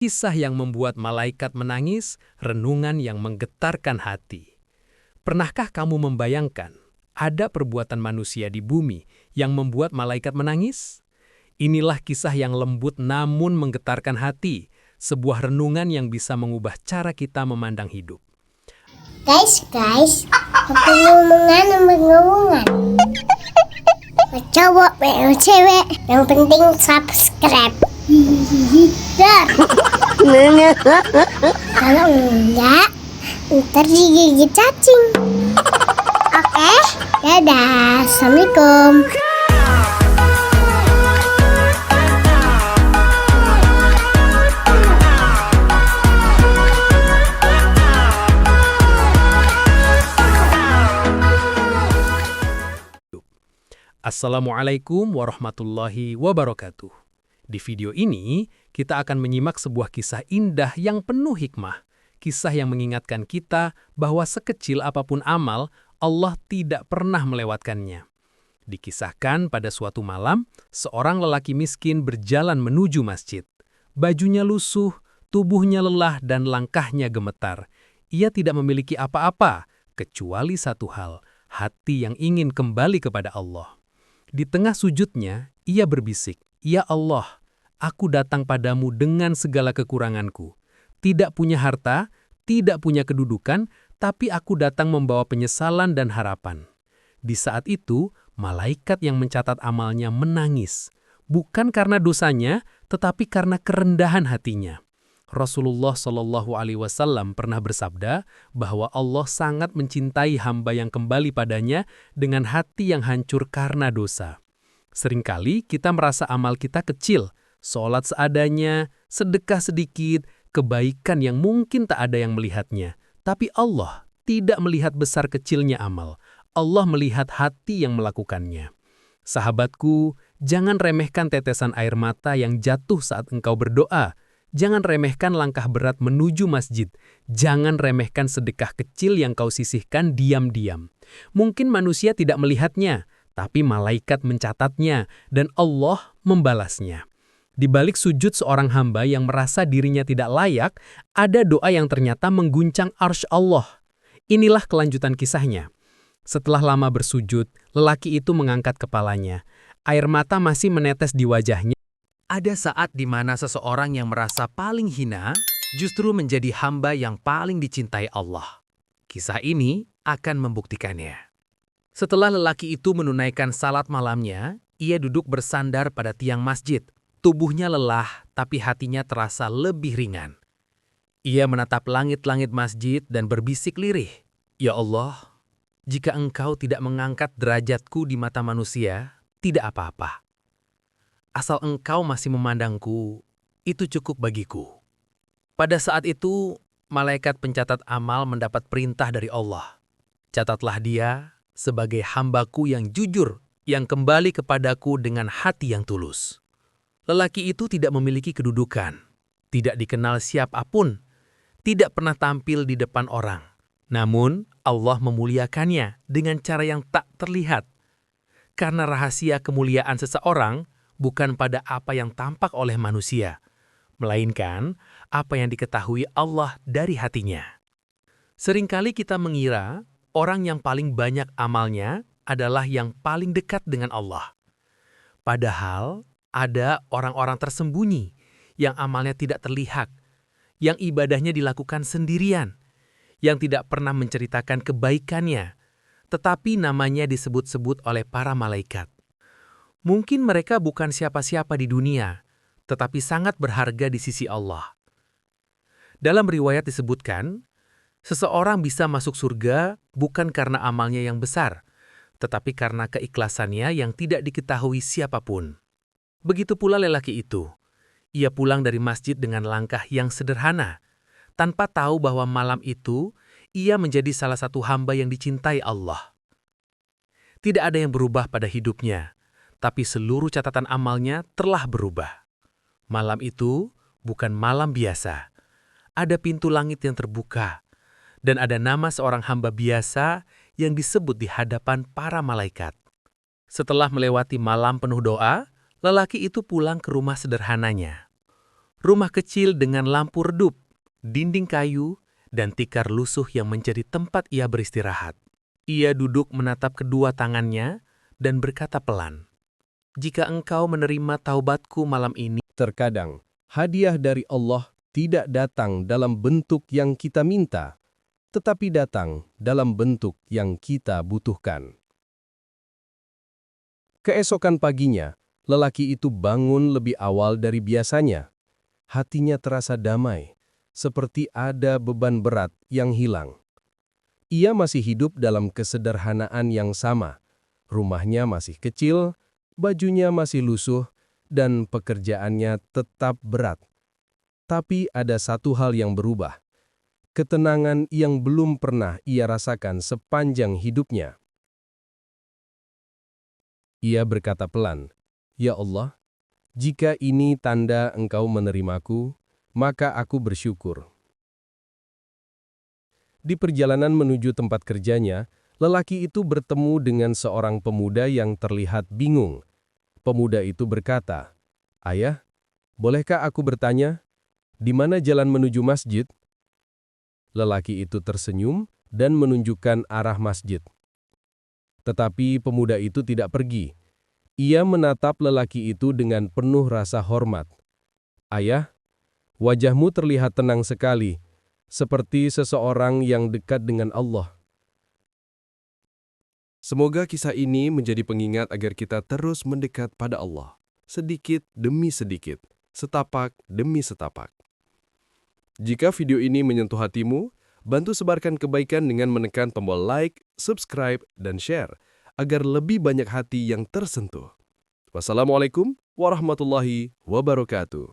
Kisah yang membuat malaikat menangis, renungan yang menggetarkan hati. Pernahkah kamu membayangkan ada perbuatan manusia di bumi yang membuat malaikat menangis? Inilah kisah yang lembut namun menggetarkan hati, sebuah renungan yang bisa mengubah cara kita memandang hidup. Guys, ngomong-ngomongan. Cowok, cewek, yang penting subscribe. Dar. Kalau enggak, ntar digigit cacing. Oke, dadah, assalamualaikum. Assalamualaikum warahmatullahi wabarakatuh. Di video ini, kita akan menyimak sebuah kisah indah yang penuh hikmah. Kisah yang mengingatkan kita bahwa sekecil apapun amal, Allah tidak pernah melewatkannya. Dikisahkan pada suatu malam, seorang lelaki miskin berjalan menuju masjid. Bajunya lusuh, tubuhnya lelah dan langkahnya gemetar. Ia tidak memiliki apa-apa, kecuali satu hal, hati yang ingin kembali kepada Allah. Di tengah sujudnya, ia berbisik, "Ya Allah, aku datang padamu dengan segala kekuranganku. Tidak punya harta, tidak punya kedudukan, tapi aku datang membawa penyesalan dan harapan." Di saat itu, malaikat yang mencatat amalnya menangis. Bukan karena dosanya, tetapi karena kerendahan hatinya. Rasulullah SAW pernah bersabda bahwa Allah sangat mencintai hamba yang kembali padanya dengan hati yang hancur karena dosa. Seringkali kita merasa amal kita kecil, sholat seadanya, sedekah sedikit, kebaikan yang mungkin tak ada yang melihatnya. Tapi Allah tidak melihat besar kecilnya amal. Allah melihat hati yang melakukannya. Sahabatku, jangan remehkan tetesan air mata yang jatuh saat engkau berdoa. Jangan remehkan langkah berat menuju masjid. Jangan remehkan sedekah kecil yang kau sisihkan diam-diam. Mungkin manusia tidak melihatnya, tapi malaikat mencatatnya dan Allah membalasnya. Di balik sujud seorang hamba yang merasa dirinya tidak layak, ada doa yang ternyata mengguncang arsy Allah. Inilah kelanjutan kisahnya. Setelah lama bersujud, lelaki itu mengangkat kepalanya. Air mata masih menetes di wajahnya. Ada saat di mana seseorang yang merasa paling hina justru menjadi hamba yang paling dicintai Allah. Kisah ini akan membuktikannya. Setelah lelaki itu menunaikan salat malamnya, ia duduk bersandar pada tiang masjid. Tubuhnya lelah, tapi hatinya terasa lebih ringan. Ia menatap langit-langit masjid dan berbisik lirih, "Ya Allah, jika Engkau tidak mengangkat derajatku di mata manusia, tidak apa-apa. Asal Engkau masih memandangku, itu cukup bagiku." Pada saat itu, malaikat pencatat amal mendapat perintah dari Allah. "Catatlah dia sebagai hambaku yang jujur, yang kembali kepadaku dengan hati yang tulus." Lelaki itu tidak memiliki kedudukan, tidak dikenal siapapun, tidak pernah tampil di depan orang. Namun, Allah memuliakannya dengan cara yang tak terlihat. Karena rahasia kemuliaan seseorang bukan pada apa yang tampak oleh manusia, melainkan apa yang diketahui Allah dari hatinya. Seringkali kita mengira orang yang paling banyak amalnya adalah yang paling dekat dengan Allah. Padahal ada orang-orang tersembunyi yang amalnya tidak terlihat, yang ibadahnya dilakukan sendirian, yang tidak pernah menceritakan kebaikannya, tetapi namanya disebut-sebut oleh para malaikat. Mungkin mereka bukan siapa-siapa di dunia, tetapi sangat berharga di sisi Allah. Dalam riwayat disebutkan, seseorang bisa masuk surga bukan karena amalnya yang besar, tetapi karena keikhlasannya yang tidak diketahui siapapun. Begitu pula lelaki itu. Ia pulang dari masjid dengan langkah yang sederhana, tanpa tahu bahwa malam itu ia menjadi salah satu hamba yang dicintai Allah. Tidak ada yang berubah pada hidupnya, tapi seluruh catatan amalnya telah berubah. Malam itu bukan malam biasa. Ada pintu langit yang terbuka, dan ada nama seorang hamba biasa yang disebut di hadapan para malaikat. Setelah melewati malam penuh doa, lelaki itu pulang ke rumah sederhananya. Rumah kecil dengan lampu redup, dinding kayu, dan tikar lusuh yang menjadi tempat ia beristirahat. Ia duduk menatap kedua tangannya dan berkata pelan, "Jika engkau menerima taubatku malam ini..." Terkadang, hadiah dari Allah tidak datang dalam bentuk yang kita minta, tetapi datang dalam bentuk yang kita butuhkan. Keesokan paginya, lelaki itu bangun lebih awal dari biasanya. Hatinya terasa damai, seperti ada beban berat yang hilang. Ia masih hidup dalam kesederhanaan yang sama. Rumahnya masih kecil, bajunya masih lusuh, dan pekerjaannya tetap berat. Tapi ada satu hal yang berubah. Ketenangan yang belum pernah ia rasakan sepanjang hidupnya. Ia berkata pelan, "Ya Allah, jika ini tanda Engkau menerimaku, maka aku bersyukur." Di perjalanan menuju tempat kerjanya, lelaki itu bertemu dengan seorang pemuda yang terlihat bingung. Pemuda itu berkata, "Ayah, bolehkah aku bertanya, di mana jalan menuju masjid?" Lelaki itu tersenyum dan menunjukkan arah masjid. Tetapi pemuda itu tidak pergi. Ia menatap lelaki itu dengan penuh rasa hormat. "Ayah, wajahmu terlihat tenang sekali, seperti seseorang yang dekat dengan Allah." Semoga kisah ini menjadi pengingat agar kita terus mendekat pada Allah, sedikit demi sedikit, setapak demi setapak. Jika video ini menyentuh hatimu, bantu sebarkan kebaikan dengan menekan tombol like, subscribe, dan share, agar lebih banyak hati yang tersentuh. Wassalamualaikum warahmatullahi wabarakatuh.